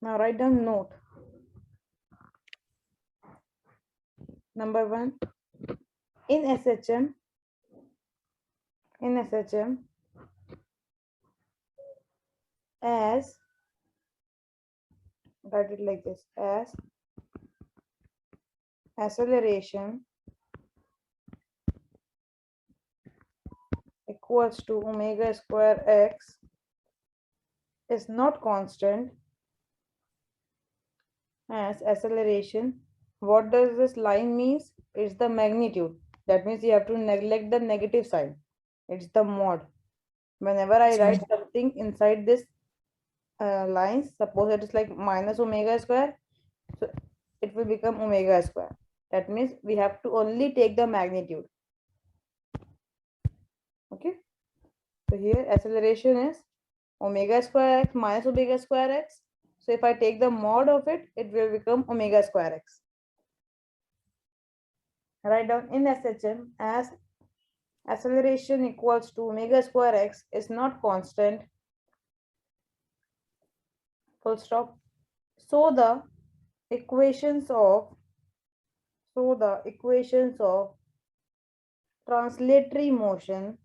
Now write down note. Number 1, in SHM, as, write it like this, as acceleration equals to omega square x is not constant, as acceleration, what does this line means? It's the magnitude. That means you have to neglect the negative sign. It's the mod. Whenever I write something inside this lines, suppose it is like minus omega square, so it will become omega square. That means we have to only take the magnitude. Okay, so here acceleration is omega square x minus omega square x. So if I take the mod of it, it will become omega square x. Write down in SHM, as acceleration equals to omega square x is not constant, full stop. So the equations of translatory motion,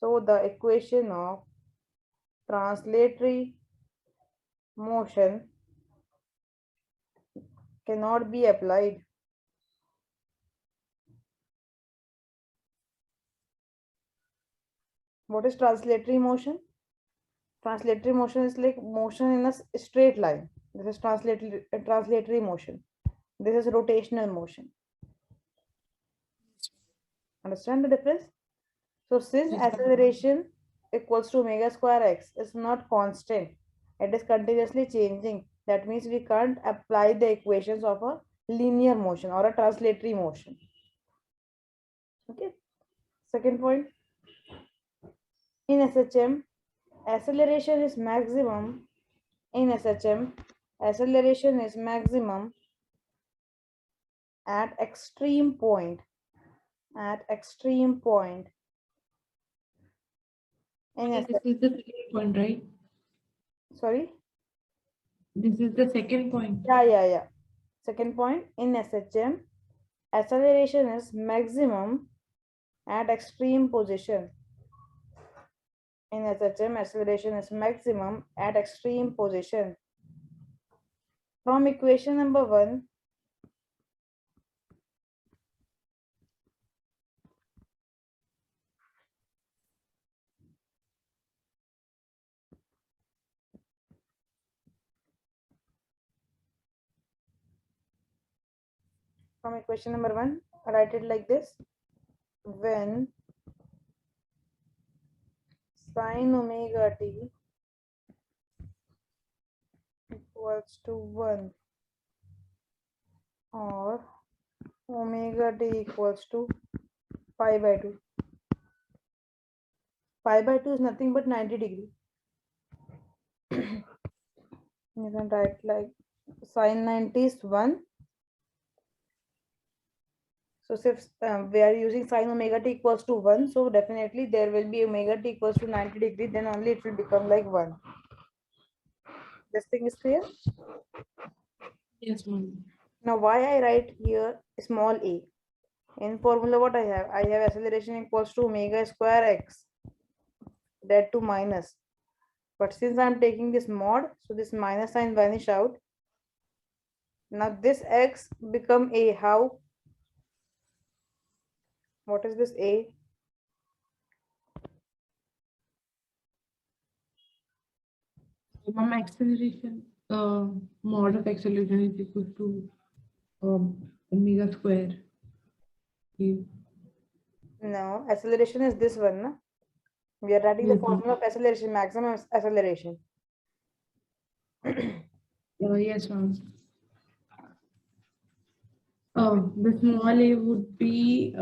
so the equation of translatory motion cannot be applied. What is translatory motion? Translatory motion is like motion in a straight line. This is translatory motion. This is rotational motion. Understand the difference? So since acceleration equals to omega square x is not constant, it is continuously changing. That means we can't apply the equations of a linear motion or a translatory motion. Okay. Second point, in SHM, acceleration is maximum. In SHM, acceleration is maximum at extreme point. At extreme point. In This is the second point, right? Sorry. This is the second point. Yeah. Second point, in SHM, acceleration is maximum at extreme position. In SHM, acceleration is maximum at extreme position. From equation number 1, write it like this. When sine omega t equals to 1 or omega t equals to pi by 2. Pi by 2 is nothing but 90 degree. You can write like sine 90 is 1. So if we are using sine omega t equals to 1, so definitely there will be omega t equals to 90 degree, then only it will become like 1. This thing is clear? Yes, ma'am. Now why I write here small a? In formula what I have? I have acceleration equals to omega square x, that to minus. But since I am taking this mod, so this minus sign vanish out. Now this x become a. How? What is this a? Ma'am, acceleration, mod of acceleration is equal to omega square. No, acceleration is this one. Na? We are writing the formula of acceleration, maximum acceleration. Yes, ma'am. The small a would be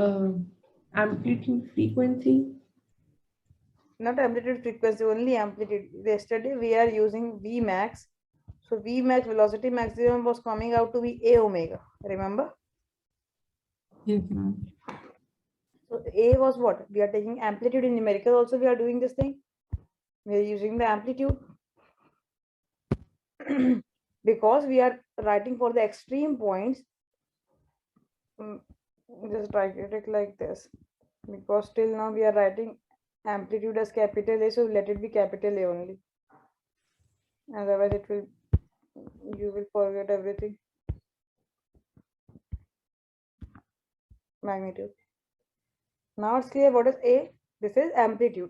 amplitude frequency. Not amplitude frequency, only amplitude. Yesterday we are using Vmax. So Vmax, velocity maximum, was coming out to be a omega. Remember? Yes, ma'am. So a was what? We are taking amplitude in numerical also. We are doing this thing. We are using the amplitude. because we are writing for the extreme points, just write it like this, because till now we are writing amplitude as capital A, so let it be capital A only. Otherwise it will, you will forget everything. Magnitude. Now it's clear what is A. This is amplitude.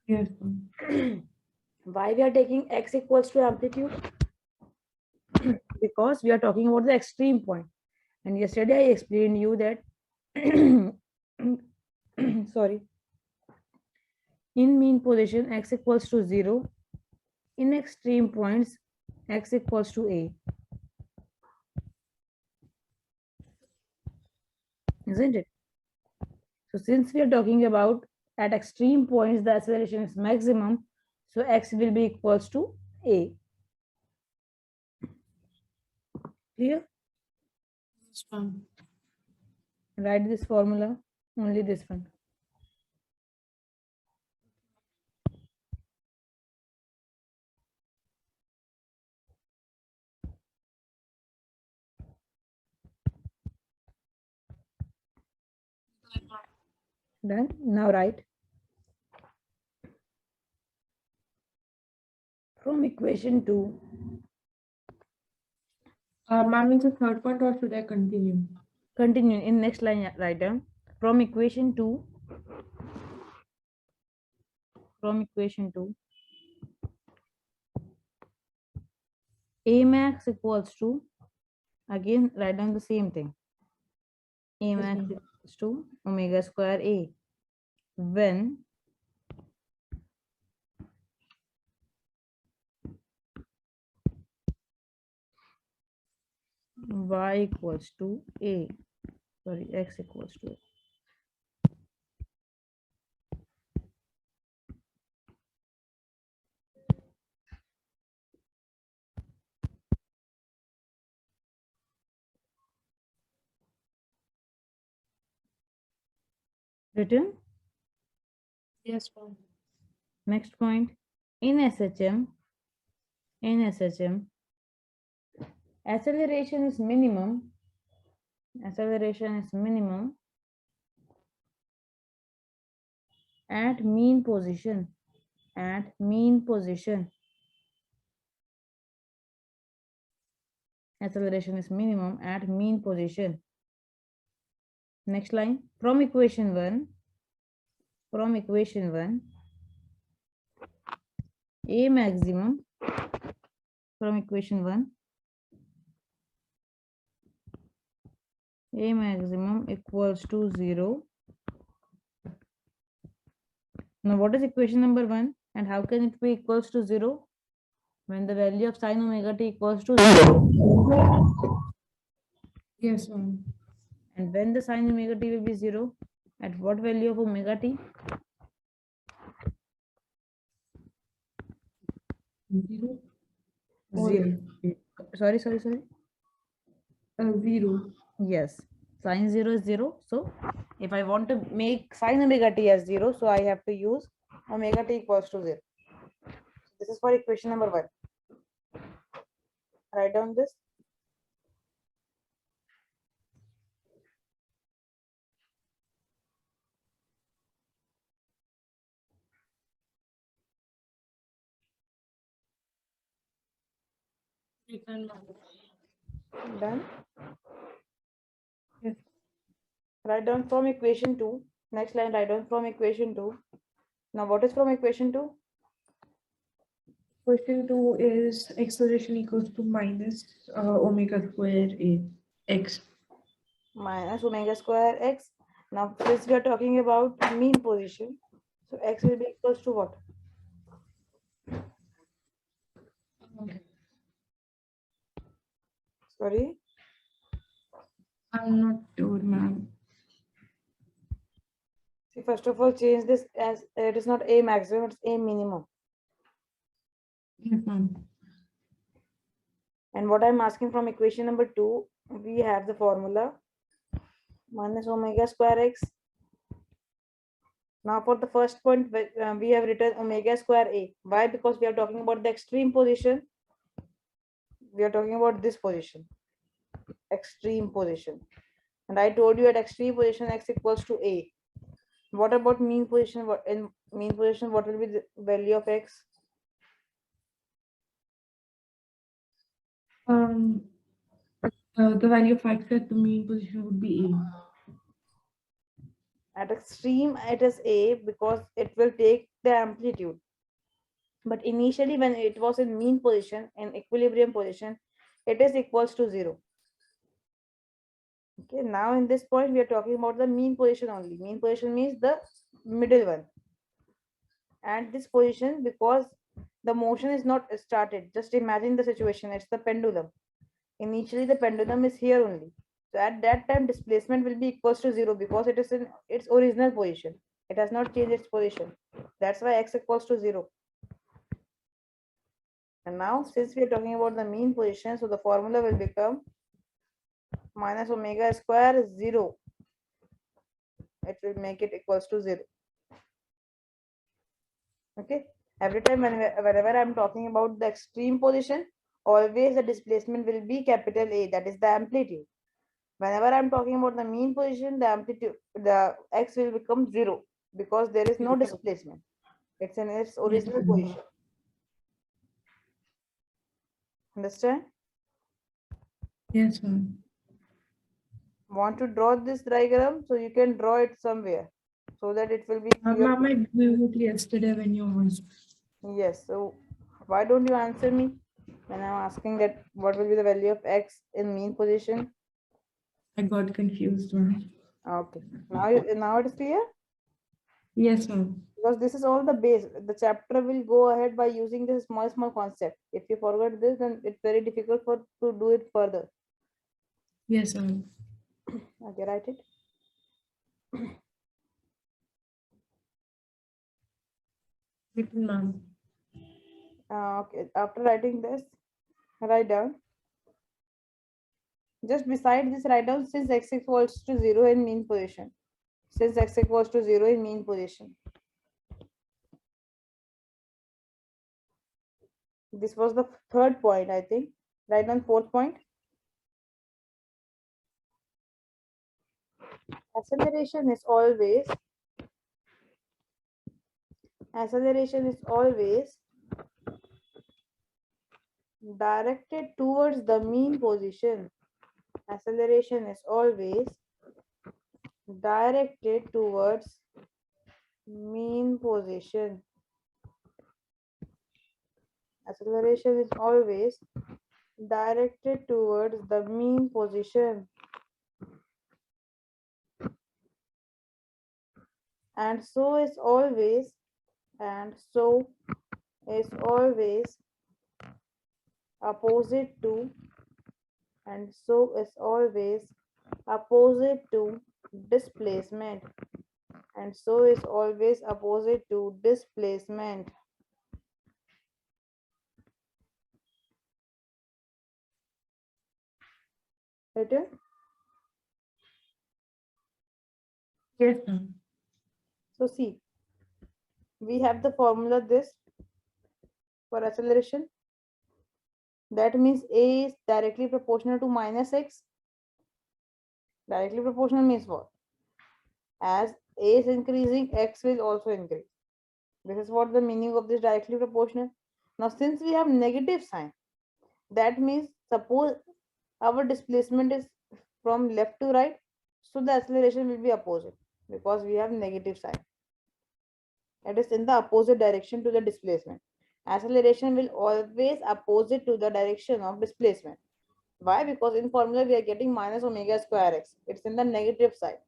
Yes, ma'am. Why we are taking x equals to amplitude? Because we are talking about the extreme point. And yesterday I explained you that sorry, in mean position x equals to 0, in extreme points x equals to A, isn't it? So since we are talking about at extreme points the acceleration is maximum, so x will be equals to A. Clear? Yes, ma'am. Write this formula, only this one. Done. Now write from equation 2. Ma'am, is the third point or should I continue? Continue in next line, write down from equation 2. From equation 2, A max equals to, again write down the same thing. A Yes, max ma'am. equals to omega square A when y equals to A, sorry, x equals to A. Written. Yes, ma'am. Next point, in SHM, acceleration is minimum. Acceleration is minimum at mean position. At mean position. Acceleration is minimum at mean position. Next line, from equation 1, A maximum, from equation 1, A maximum equals to 0. Now what is equation number 1 and how can it be equals to 0? When the value of sine omega t equals to 0. Yes, ma'am. And when the sine omega t will be 0, at what value of omega t? 0. 0. Sorry. 0. Yes, sine 0 is 0. So if I want to make sine omega t as 0, so I have to use omega t equals to 0. This is for equation number 1. Write down this. Done. Yes. Write down from equation 2. Next line, write down from equation 2. Now what is from equation 2? Question 2 is acceleration equals to minus omega square A x. Minus omega square x. Now since we are talking about mean position, so x will be equals to what? Sorry. I'm not sure, ma'am. See, first of all, change this as it is not A maximum, it's A minimum. Yes, ma'am. And what I'm asking from equation number 2, we have the formula minus omega square x. Now for the first point, we have written omega square A. Why? Because we are talking about the extreme position. we are talking about this position, extreme position. And I told you at extreme position x equals to a. What about mean position? What in mean position, what will be the value of x? The value of x at the mean position would be At extreme, it is a because it will take the amplitude. But initially, when it was in mean position, in equilibrium position, it is equals to 0. Okay, now in this point, we are talking about the mean position only. Mean position means the middle one. And this position, because the motion is not started, just imagine the situation, it's the pendulum. Initially, the pendulum is here only. So at that time, displacement will be equals to 0 because it is in its original position. It has not changed its position. That's why x equals to 0. And now, since we are talking about the mean position, so the formula will become minus omega square 0. It will make it equals to 0. Okay. Every time whenever I'm talking about the extreme position, always the displacement will be capital A, that is the amplitude. Whenever I'm talking about the mean position, the amplitude, the x will become 0 because there is no displacement. It's in its original position. Understand? Yes, ma'am. Want to draw this diagram? So you can draw it somewhere so that it will be clear. Ma'am, I drew it yesterday when you asked. Yes. So why don't you answer me when I'm asking that what will be the value of x in mean position? I got confused, ma'am. Okay. Now it is clear? Yes, ma'am. Because this is all the base. The chapter will go ahead by using this small concept. If you forget this, then it's very difficult to do it further. Yes, ma'am. Okay, write it. Written, ma'am. Okay, after writing this, write down. Just beside this, write down since x equals to 0 in mean position. Since x equals to 0 in mean position. This was the third point, I think. Write down fourth point. Acceleration is always directed towards the mean position. Acceleration is always directed towards mean position. Acceleration is always directed towards the mean position. And so is always opposite to displacement. And so is always opposite to displacement. Written? Yes, ma'am. So see, we have the formula this for acceleration. That means A is directly proportional to minus x. Directly proportional means what? As A is increasing, x will also increase. This is what the meaning of this directly proportional. Now, since we have negative sign, that means suppose our displacement is from left to right, so the acceleration will be opposite because we have negative sign. It is in the opposite direction to the displacement. Acceleration will always opposite to the direction of displacement. Why? Because in formula we are getting minus omega square x. It's in the negative side.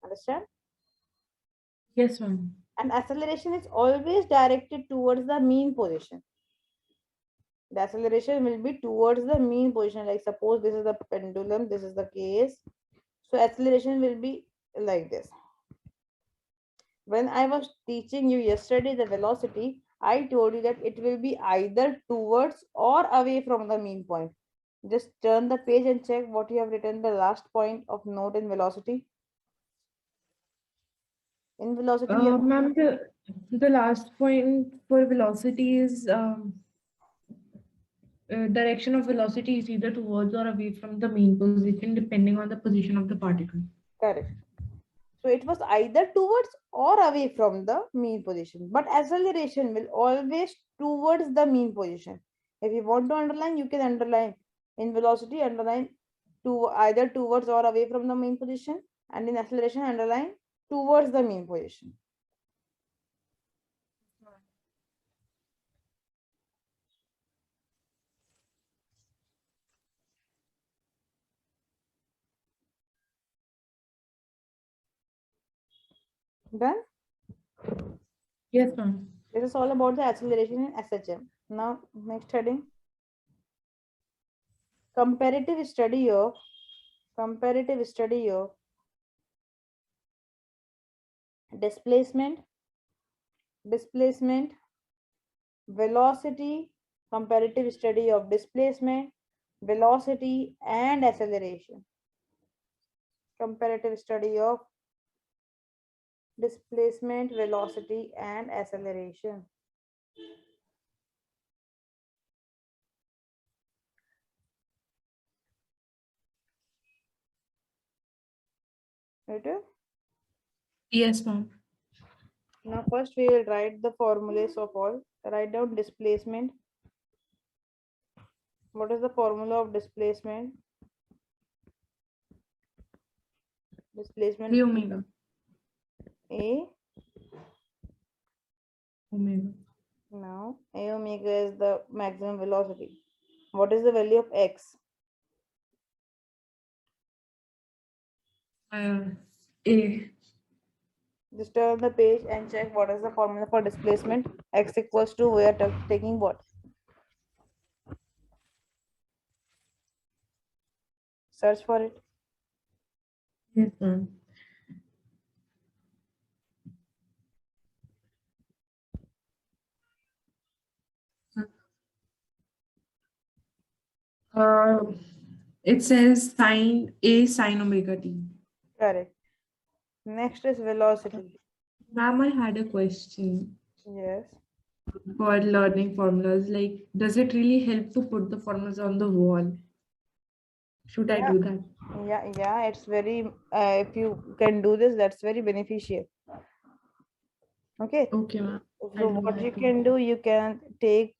Understand? Yes, ma'am. And acceleration is always directed towards the mean position. The acceleration will be towards the mean position. Like suppose this is the pendulum, this is the case. So acceleration will be like this. When I was teaching you yesterday the velocity, I told you that it will be either towards or away from the mean point. Just turn the page and check what you have written the last point of note in velocity. In velocity, Ma'am, the last point for velocity is direction of velocity is either towards or away from the mean position depending on the position of the particle. Correct. So it was either towards or away from the mean position. But acceleration will always towards the mean position. If you want to underline, you can underline in velocity, underline to either towards or away from the mean position, and in acceleration, underline towards the mean position. Done? Yes, ma'am. This is all about the acceleration in SHM. Now, next heading. Comparative study of displacement, velocity, comparative study of displacement, velocity and acceleration. Comparative study of displacement, velocity and acceleration. Right? Yes, ma'am. Now first we will write the formulas of all. Write down displacement. What is the formula of displacement? Displacement A omega. A. Omega. Now A omega is the maximum velocity. What is the value of x? A. Just turn the page and check what is the formula for displacement. X equals to, we are taking what? Search for it. Yes, ma'am. It says sine omega t. Correct. Next is velocity. Ma'am, I had a question Yes. for learning formulas. Like, does it really help to put the formulas on the wall? Should I Yeah. do that? Yeah. It's very, if you can do this, that's very beneficial. Okay. Okay, ma'am. So I'll do what you that. can do, you can take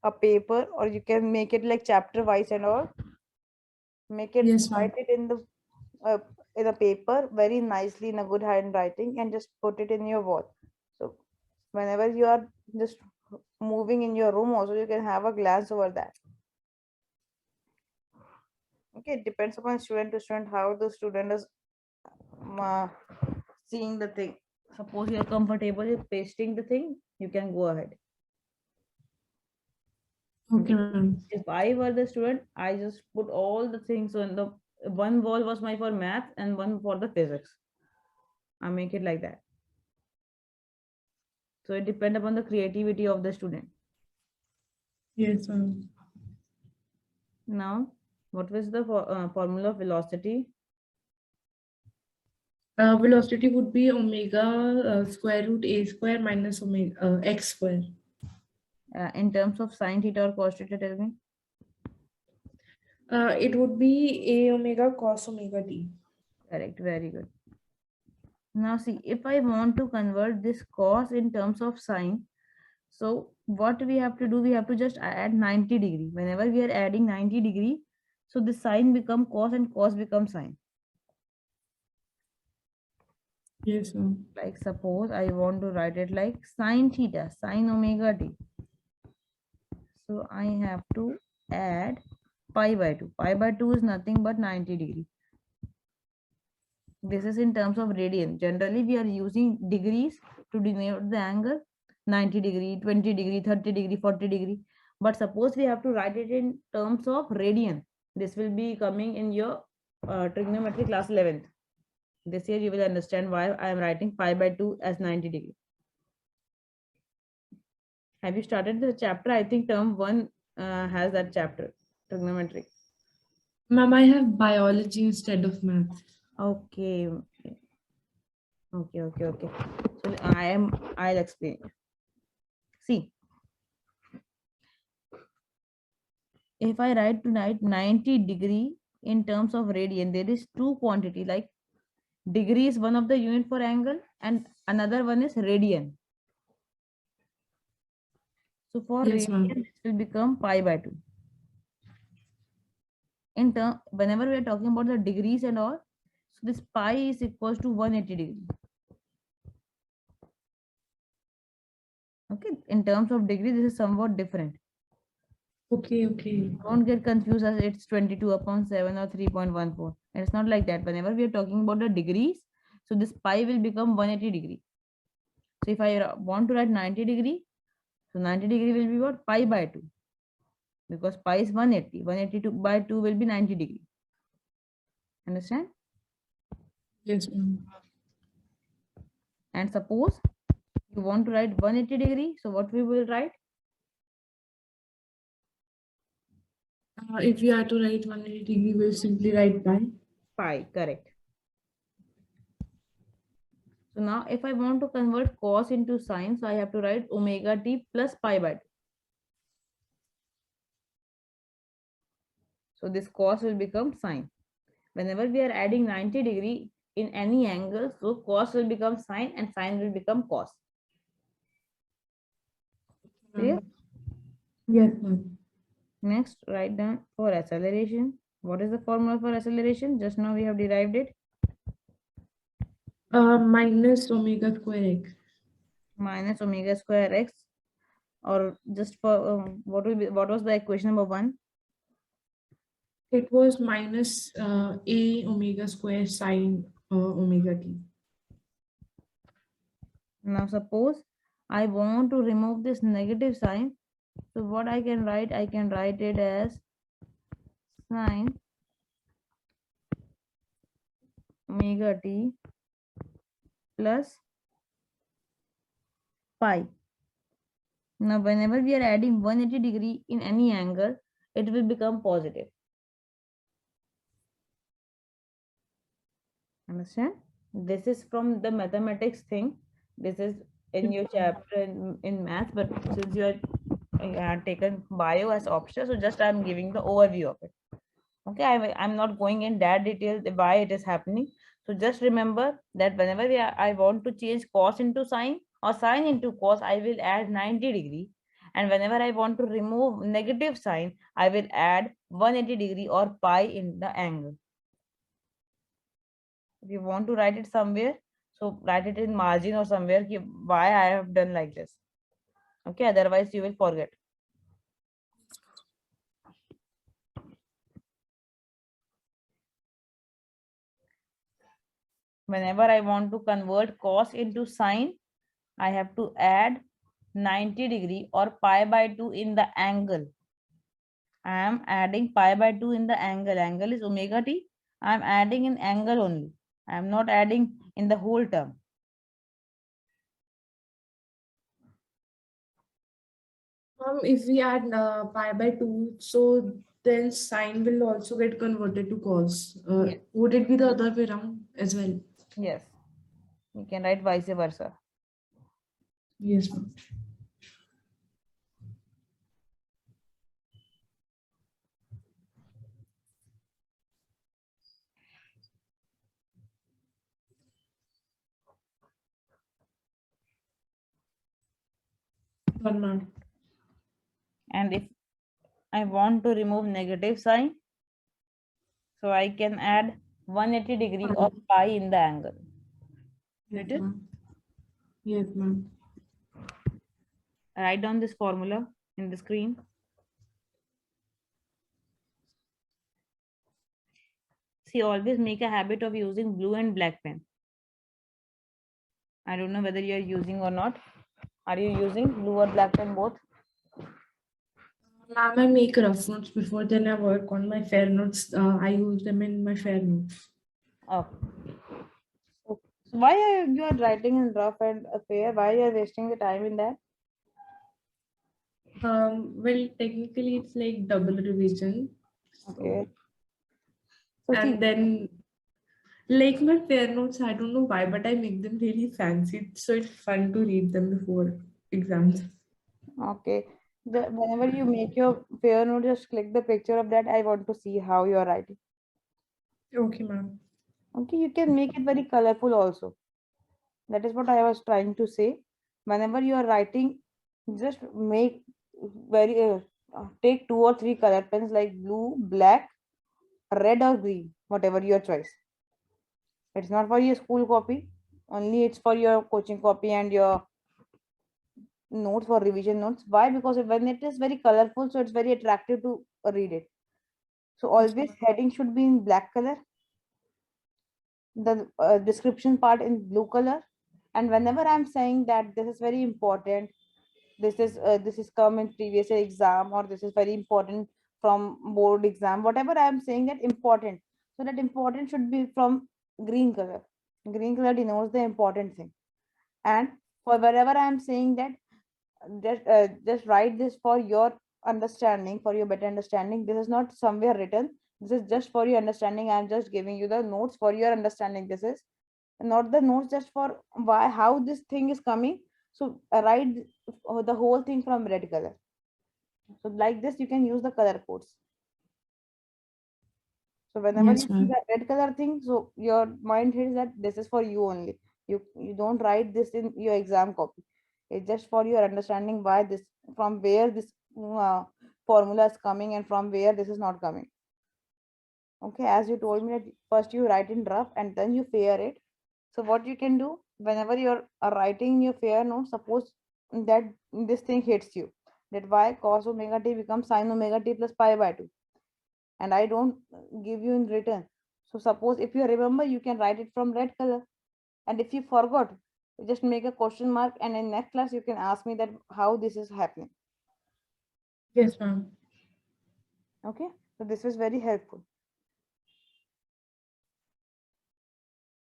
a paper or you can make it like chapter wise and all. Make it, Yes, ma'am. write it uh, in a paper very nicely in a good handwriting and just put it in your wall. So whenever you are just moving in your room also, you can have a glance over that. Okay, it depends upon student to student how the student is uh, seeing the thing. Suppose you are comfortable with pasting the thing, you can go ahead. Okay, ma'am. If I were the student, I just put all the things on the one wall was my for math and one for the physics. I make it like that. So it depends upon the creativity of the student. Yes, ma'am. Now, what was the formula of velocity? Velocity would be omega square root a square minus omega x square. In terms of sine theta or cos theta, tell me. It would be a omega cos omega t. Correct, very good. Now see, if I want to convert this cos in terms of sine, so what we have to do, we have to just add 90 degree. Whenever we are adding 90 degree, so the sine become cos and cos become sine. Yes, ma'am. Like suppose I want to write it like sine theta, sine omega t. So I have to add pi by 2. Pi by 2 is nothing but 90 degree. This is in terms of radian. Generally, we are using degrees to denote the angle 90 degree, 20 degree, 30 degree, 40 degree. But suppose we have to write it in terms of radian. This will be coming in your trigonometry class 11th. This year you will understand why I am writing pi by 2 as 90 degree. Have you started the chapter? I think term 1 has that chapter, trigonometry. Ma'am, I have biology instead of math. Okay. Okay. So I'll explain. See, if I write to 90 degree in terms of radian, there is two quantity, like degree is one of the unit for angle and another one is radian. So for Yes, radian, ma'am. this will become pi by 2. In term, whenever we are talking about the degrees and all, so this pi is equals to 180 degree. Okay, in terms of degree, this is somewhat different. Okay, okay. Don't get confused as it's 22/7 or 3.14. It's not like that. Whenever we are talking about the degrees, so this pi will become 180 degree. So if I want to write 90 degree, so 90 degree will be what? Pi by 2. Because pi is 180. 182 by 2 will be 90 degree. Understand? Yes, ma'am. And suppose you want to write 180 degree, so what we will write? If we are to write 180 degree, we'll simply write pi. Pi, correct. So now if I want to convert cos into sine, so I have to write omega t plus pi by 2. So this cos will become sine. Whenever we are adding 90 degree in any angle, so cos will become sine and sine will become cos. Clear? Yes, ma'am. Next, write down for acceleration. What is the formula for acceleration? Just now we have derived it. Minus omega square x. Minus omega square x, or just for what was the equation number 1? It was minus a omega square sine omega t. Now suppose I want to remove this negative sign. So what I can write? I can write it as sine omega t plus pi. Now whenever we are adding 180 degree in any angle, it will become positive. Understand? This is from the mathematics thing. This is in your chapter in math, but since you are taken bio as optional, so just I'm giving the overview of it. Okay, I'm not going in that detail why it is happening. So just remember that whenever I want to change cos into sine or sine into cos, I will add 90 degree. And whenever I want to remove negative sign, I will add 180 degree or pi in the angle. If you want to write it somewhere, so write it in margin or somewhere why I have done like this. Okay, otherwise you will forget. Whenever I want to convert cos into sine, I have to add 90 degree or pi by 2 in the angle. I am adding pi by 2 in the angle. Angle is omega t. I am adding in angle only. I am not adding in the whole term. If we add pi by 2, so then sine will also get converted to cos. Yes. Would it be the other way around as well? Yes. You can write vice versa. Yes, ma'am. One mark. And if I want to remove negative sign, so I can add 180 degree or pi in the angle. Yes, Get it? ma'am. Yes, ma'am. Write down this formula in the screen. See, always make a habit of using blue and black pen. I don't know whether you are using or not. Are you using blue or black pen both? Ma'am, I make rough notes before, then I work on my fair notes. I use them in my fair notes. Oh. So why are you are writing in rough and fair? Why you are wasting the time in that? Well, technically it's like double revision. Okay. So, So see, and then like my fair notes, I don't know why, but I make them really fancy. So it's fun to read them before exams. okay. Whenever you make your fair note, just click the picture of that. I want to see how you are writing. Okay, ma'am. Okay, you can make it very colorful also. That is what I was trying to say. Whenever you are writing, just make very take 2 or 3 color pens like blue, black, red, or green, whatever your choice. It's not for your school copy, only it's for your coaching copy and your notes for revision notes. Why? Because when it is very colorful, so it's very attractive to read it. So Yes, always ma'am. heading should be in black color, the description part in blue color. And whenever I'm saying that this is very important, this is come in previous year exam, or this is very important from board exam, whatever I'm saying that important, so that important should be from green color. Green color denotes the important thing. And for wherever I'm saying that, just write this for your understanding, for your better understanding. This is not somewhere written, this is just for your understanding. I'm just giving you the notes for your understanding. This is not the notes just for why how this thing is coming. So write the whole thing from red color. So like this you can use the color codes. So whenever you Yes, see ma'am. that red color thing, so your mind hits that this is for you only. You don't write this in your exam copy. It's just for your understanding why this, from where this formula is coming and from where this is not coming. Okay, as you told me that first you write in rough and then you fair it. So what you can do whenever you're writing your fair note, suppose that this thing hits you, that why cos omega t becomes sin omega t plus pi by 2, and I don't give you in written. So suppose if you remember, you can write it from red color. And if you forgot, just make a question mark, and in next class you can ask me that how this is happening. Yes, ma'am. Okay, so this was very helpful.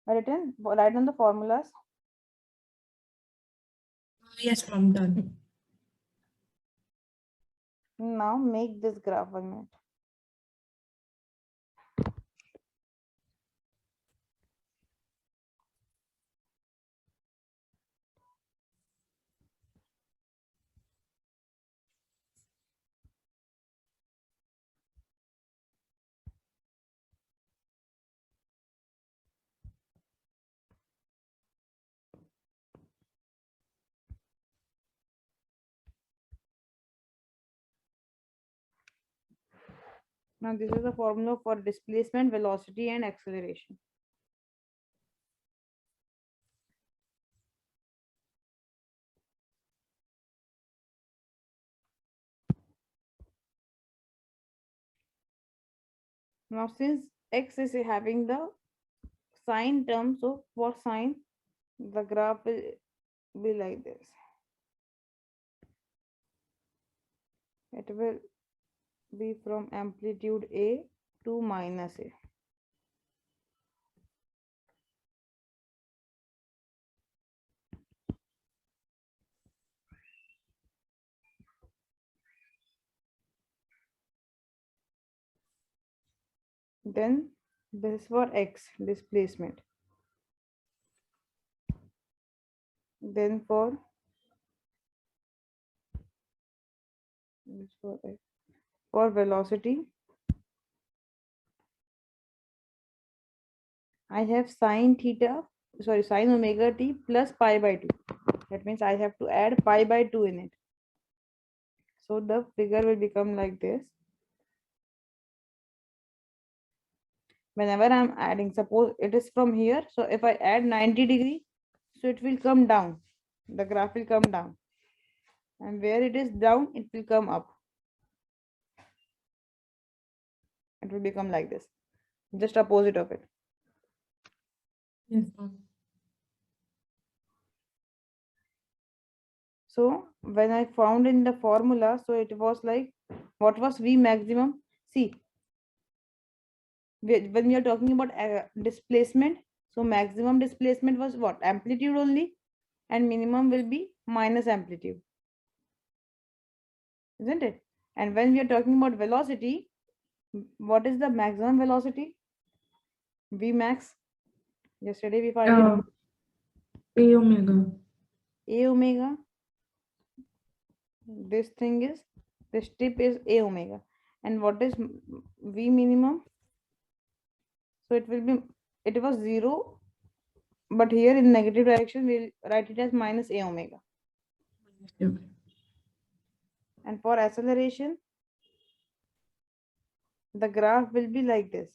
Written, write down the formulas. Yes, ma'am. Done. Now make this graph 1 minute. Now this is the formula for displacement, velocity, and acceleration. Now since x is having the sine term, so for sine, the graph will be like this. It will be from amplitude A to minus A. Then this for x, displacement. Then for x, for velocity, I have sine theta, sorry, sine omega t plus pi by 2. That means I have to add pi by 2 in it. So the figure will become like this. Whenever I'm adding, suppose it is from here. So if I add 90 degree, so it will come down. The graph will come down. And where it is down, it will come up. It will become like this. Just opposite of it. Yes, ma'am. So when I found in the formula, so it was like, what was V maximum? See, when we are talking about displacement, so maximum displacement was what? Amplitude only, and minimum will be minus amplitude, isn't it? And when we are talking about velocity, what is the maximum velocity? V max. Yesterday we found it, Uh, A omega. A omega This thing is, this tip is a omega. And what is v minimum? So it will be, it was 0, but here in negative direction we'll write it as minus a omega. Okay. And for acceleration, the graph will be like this.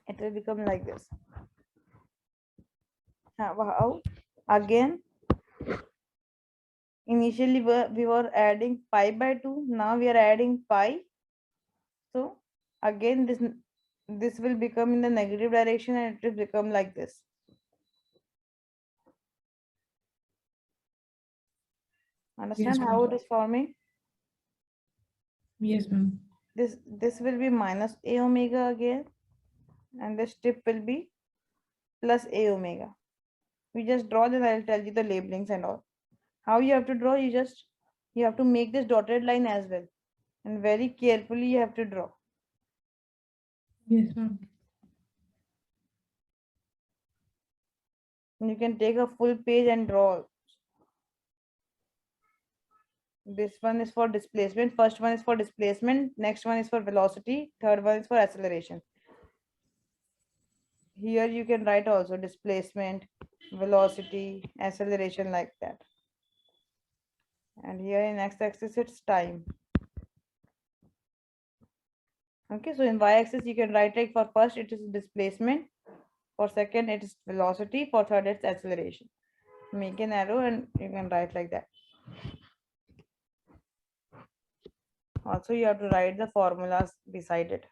It will become like this. How? Again, initially we were adding pi by 2, now we are adding pi. So again this will become in the negative direction and it will become like this. Understand Yes, how ma'am. it is forming? Yes, ma'am. This will be minus a omega again, and this tip will be plus a omega. We just draw, then I'll tell you the labelings and all. How you have to draw? You have to make this dotted line as well, and very carefully you have to draw. Yes, ma'am. And you can take a full page and draw. This one is for displacement. First one is for displacement. Next one is for velocity. Third one is for acceleration. Here you can write also displacement, velocity, acceleration, like that. And here in x-axis it's time. Okay, so in y-axis you can write like for first it is displacement, for second it is velocity, for third it's acceleration. Make an arrow and you can write like that. Also you have to write the formulas beside it.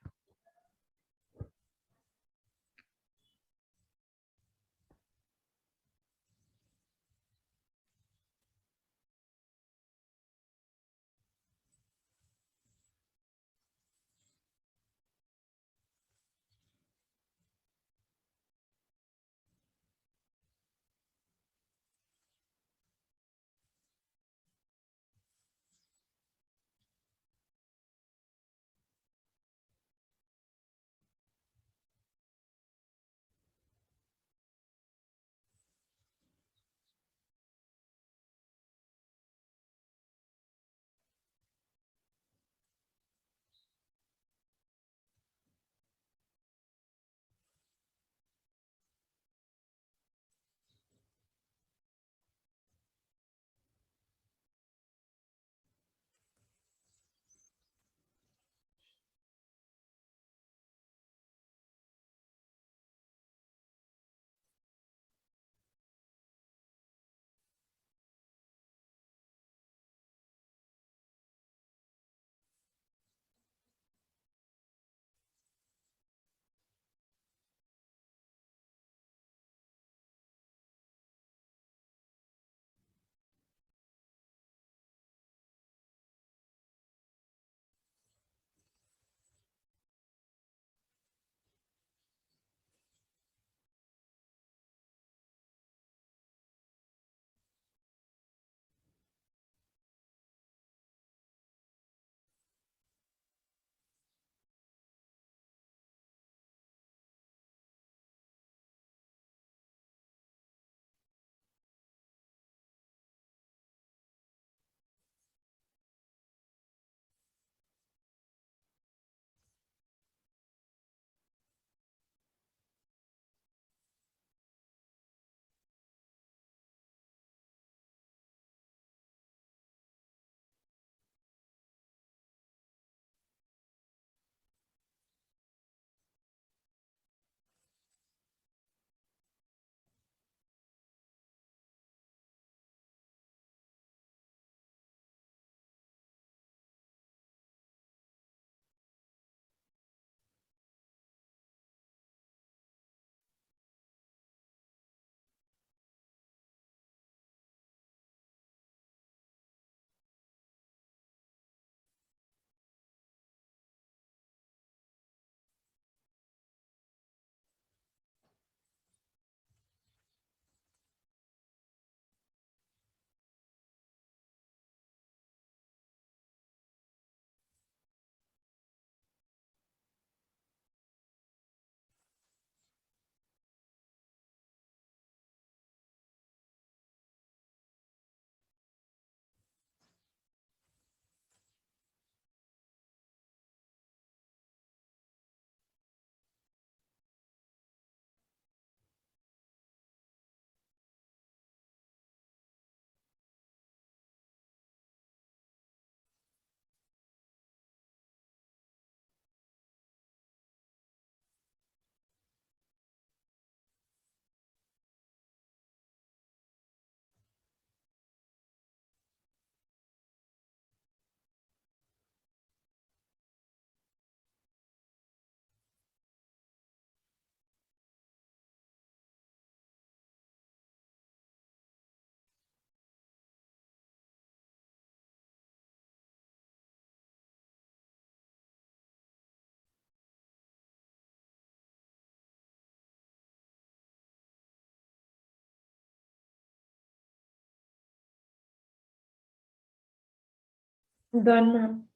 Done, ma'am.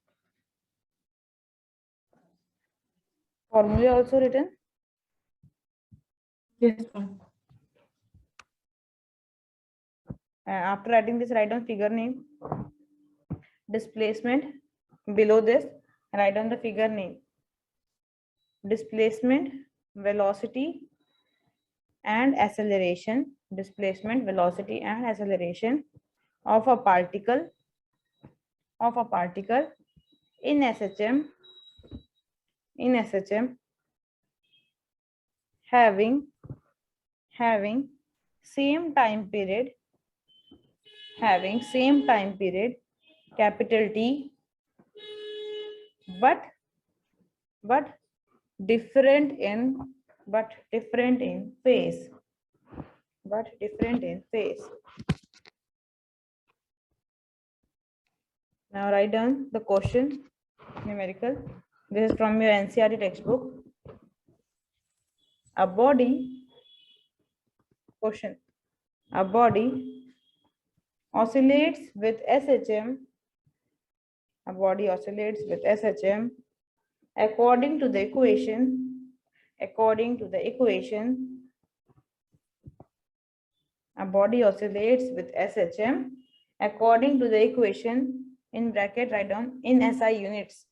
Formula also written. Yes, ma'am. After writing this, write down figure name, displacement. Below this, write down the figure name, displacement, velocity, and acceleration. Displacement, velocity, and acceleration of a particle in SHM having same time period capital T, but different in phase. Now write down the question numerical. This is from your NCERT textbook. A body oscillates with SHM. A body oscillates with SHM according to the equation. A body oscillates with SHM according to the equation, in bracket write down in SI units.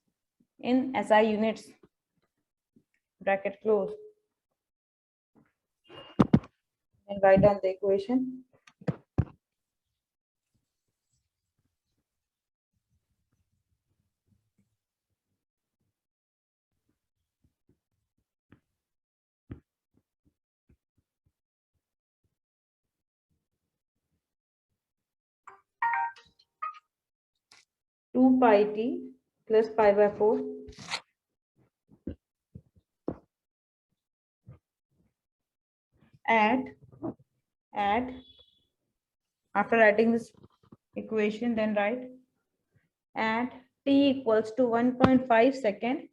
Bracket close, and write down the equation. Two pi t plus pi by 4 at after writing this equation, then write at t equals to 1.5 second,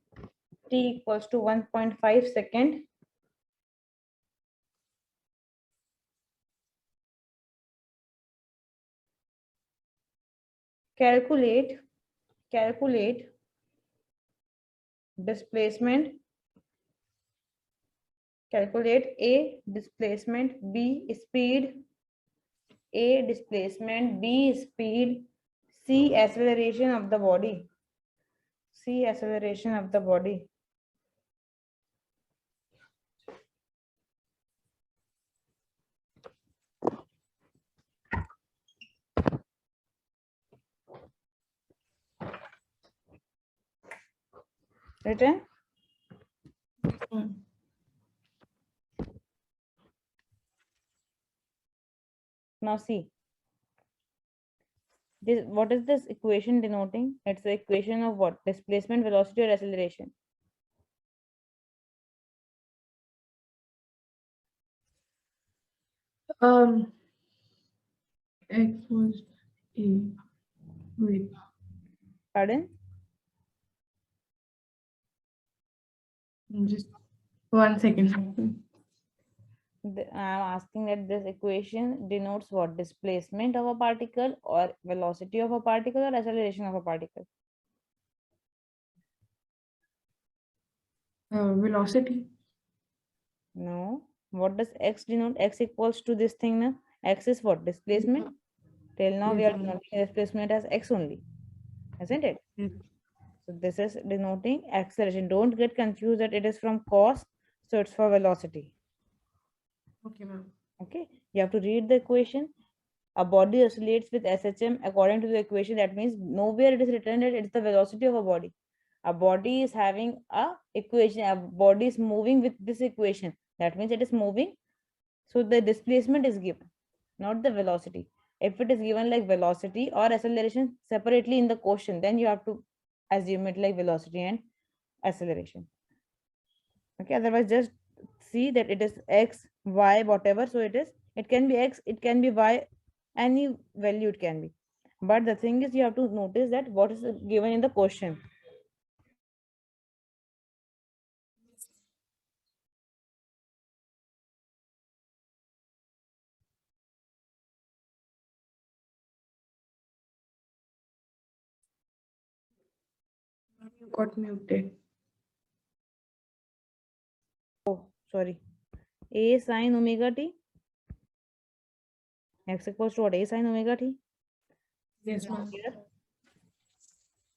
calculate displacement, calculate A displacement, B speed, C acceleration of the body. Written? Now see. This, what is this equation denoting? It's the equation of what? Displacement, velocity, or acceleration? X was A. Wait. Pardon? Just 1 second. I'm asking that this equation denotes what? Displacement of a particle, or velocity of a particle, or acceleration of a particle? Velocity. No. What does X denote? X equals to this thing now. X is what? Displacement. Till now we Yes, are denoting displacement as X only, isn't it? yes. So this is denoting acceleration. Don't get confused that it is from cos, so it's for velocity. Okay, ma'am. Okay, you have to read the equation. A body oscillates with SHM according to the equation. That means nowhere it is written that it's the velocity of a body. A body is having a equation. A body is moving with this equation. That means it is moving. So the displacement is given, not the velocity. If it is given like velocity or acceleration separately in the question, then you have to assume it like velocity and acceleration. Okay, otherwise just see that it is x, y, whatever. So it can be x, it can be y, any value it can be. But the thing is, you have to notice that what is given in the question. You got muted. Oh, sorry. A sine omega t. X equals to what? A sine omega t. Yes, Now ma'am. here,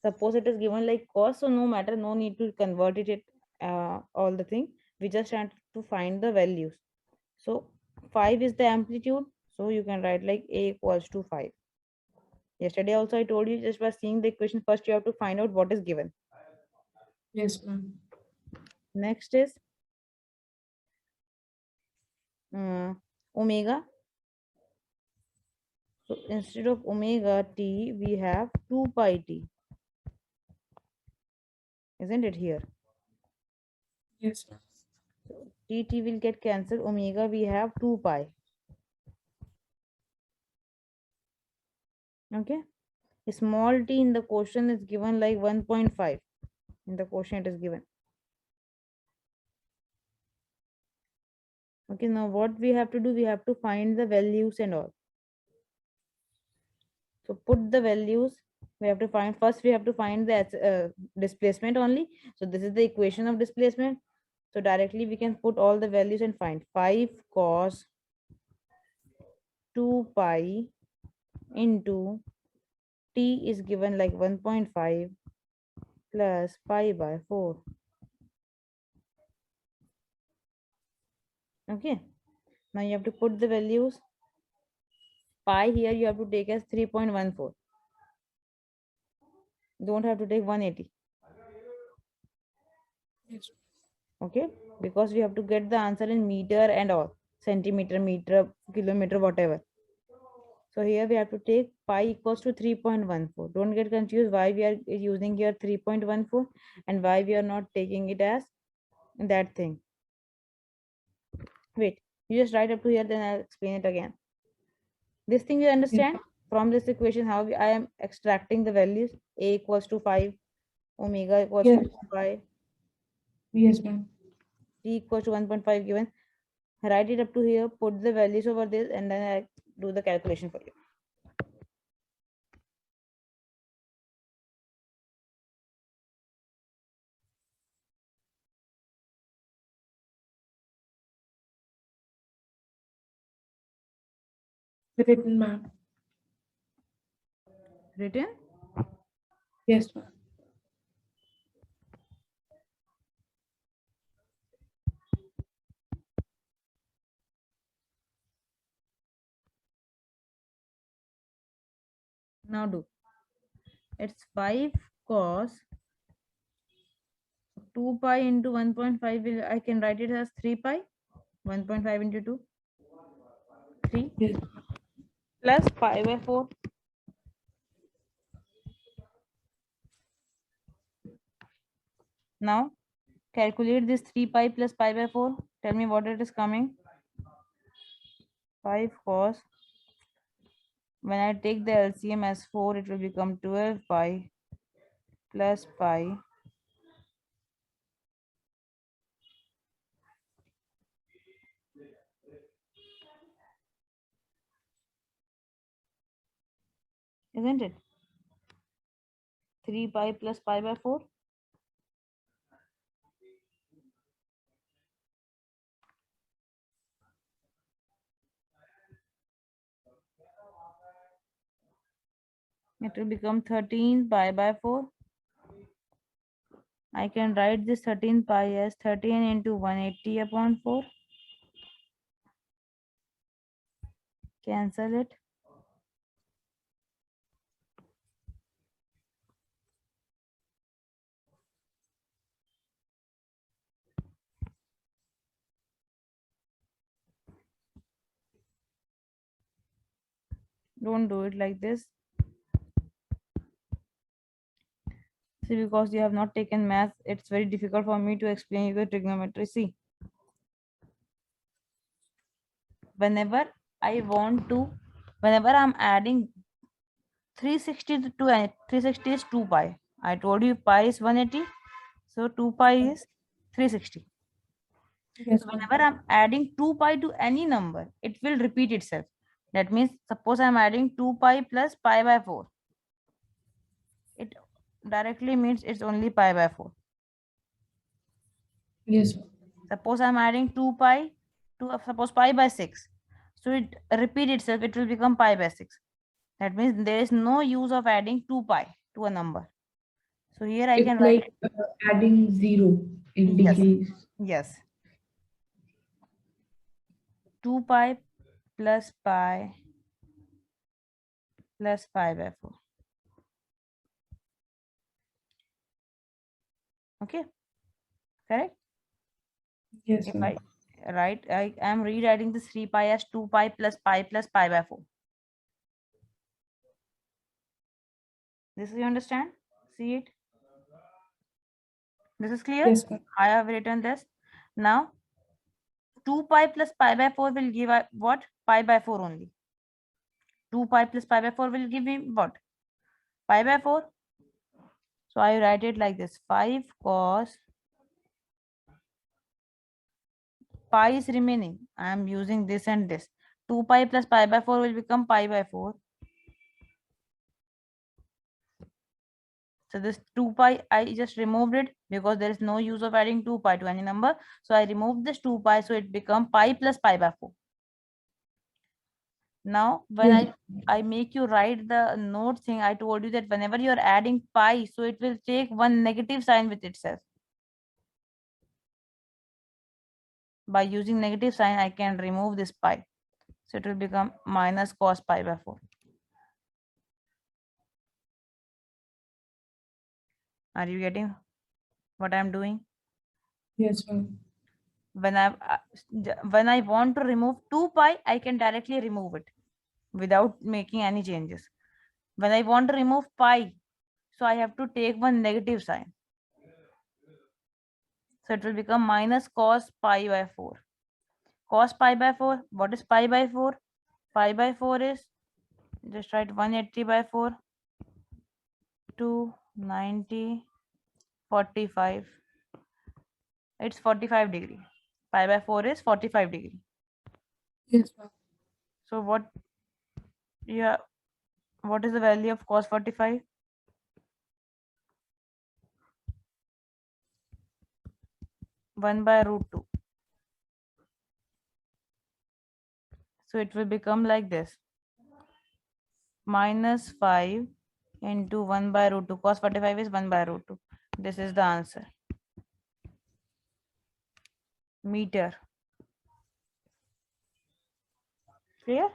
suppose it is given like cos, so no matter, no need to convert it all the thing. We just have to find the values. So 5 is the amplitude, so you can write like A equals to 5. Yesterday also I told you, just by seeing the equation first you have to find out what is given. Yes, ma'am. Next is omega. So instead of omega t, we have 2 pi t. Isn't it here? Yes, ma'am. So t will get cancelled. Omega we have 2 pi. Okay. Small t in the question is given like 1.5. In the question it is given. Okay, now what we have to do, we have to find the values and all. So put the values, we have to find, first we have to find the displacement only. So this is the equation of displacement. So directly we can put all the values and find 5 cos 2 pi into t is given like 1.5 plus pi by 4. Okay, now you have to put the values. Pi here you have to take as 3.14. Don't have to take 180. Yes. Okay, because we have to get the answer in meter and all, centimeter, meter, kilometer, whatever. So here we have to take pi equals to 3.14. Don't get confused why we are using here 3.14 and why we are not taking it as that thing. Wait, you just write up to here, then I'll explain it again. This thing you understand from this equation how I am extracting the values. A equals to 5, omega equals Yes. to 5, Yes, ma'am. t equals to 1.5 given. Write it up to here, put the values over this, and then I do the calculation for you. Written, ma'am. Written? Yes, ma'am. Now do. It's 5 cos 2 pi into 1.5. I can write it as 3 pi. 1.5 into 2. 3 Yes. plus pi by 4. Now calculate this 3 pi plus pi by 4. Tell me what it is coming. 5 cos. When I take the LCM as 4, it will become 12 pi plus pi. Isn't it? 3 pi plus pi by 4. It will become 13 pi by 4. I can write this 13 pi as 13 into 180 upon 4. Cancel it. Don't do it like this. See, because you have not taken math, it's very difficult for me to explain you the trigonometry. See, whenever I'm adding 360 to 360 is 2 pi. I told you pi is 180, so 2 pi is 360. Yes, So ma'am. whenever I'm adding 2 pi to any number, it will repeat itself. That means, suppose I'm adding 2 pi plus pi by 4. directly means it's only pi by 4. Yes. Suppose I'm adding 2 pi to suppose pi by 6. So it repeat itself, it will become pi by 6. That means there is no use of adding 2 pi to a number. So here I can It's write, like adding 0 in yes, degrees. yes. 2 pi plus pi plus pi by 4. Okay, correct? Yes, If ma'am. I am rewriting this 3 pi as 2 pi plus pi by 4. This you understand? See it? This is clear? Yes, ma'am. I have written this. Now 2 pi plus pi by 4 will give what? Pi by 4 only. 2 pi plus pi by 4 will give me what? Pi by 4. So I write it like this. 5 cos pi is remaining. I am using this and this. 2 pi plus pi by 4 will become pi by 4. So this 2 pi, I just removed it because there is no use of adding 2 pi to any number. So I removed this 2 pi, so it become pi plus pi by 4. Now, when Yes. I make you write the note thing, I told you that whenever you are adding pi, so it will take one negative sign with itself. By using negative sign, I can remove this pi. So it will become minus cos pi by 4. Are you getting what I'm doing? Yes, ma'am. When I want to remove 2 pi, I can directly remove it without making any changes. When I want to remove pi, so I have to take one negative sign. So it will become minus cos pi by 4. Cos pi by 4, what is pi by 4? Pi by 4 is, just write 180 by 4, 290, 45. It's 45 degree. Pi by 4 is 45 degree. Yes, ma'am. So what is the value of cos 45? 1 by root 2. So it will become like this. Minus 5 into 1 by root 2. Cos 45 is 1 by root 2. This is the answer. Meter. Clear?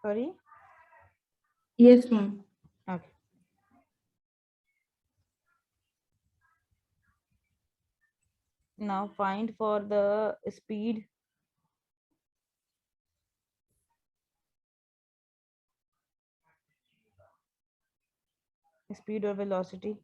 Sorry? Yes, ma'am. Okay. Now find for the speed. Speed or velocity.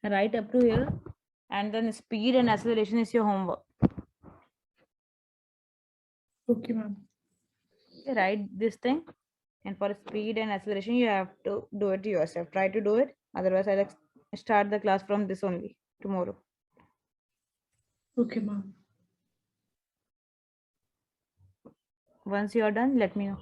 Right up to here. And then speed and acceleration is your homework. Okay, ma'am. Write this thing. And for speed and acceleration, you have to do it yourself. Try to do it. Otherwise, I'll start the class from this only tomorrow. Okay, ma'am. Once you are done, let me know.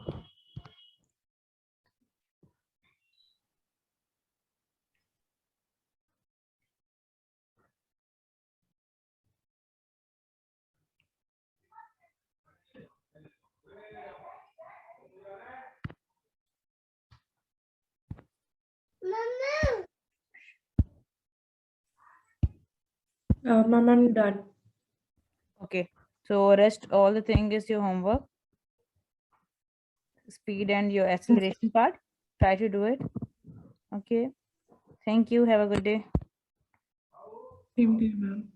Ma'am, I'm done. Okay. So rest all the thing is your homework, speed and your acceleration part. Try to do it. Okay. Thank you. Have a good day. Same to you, ma'am.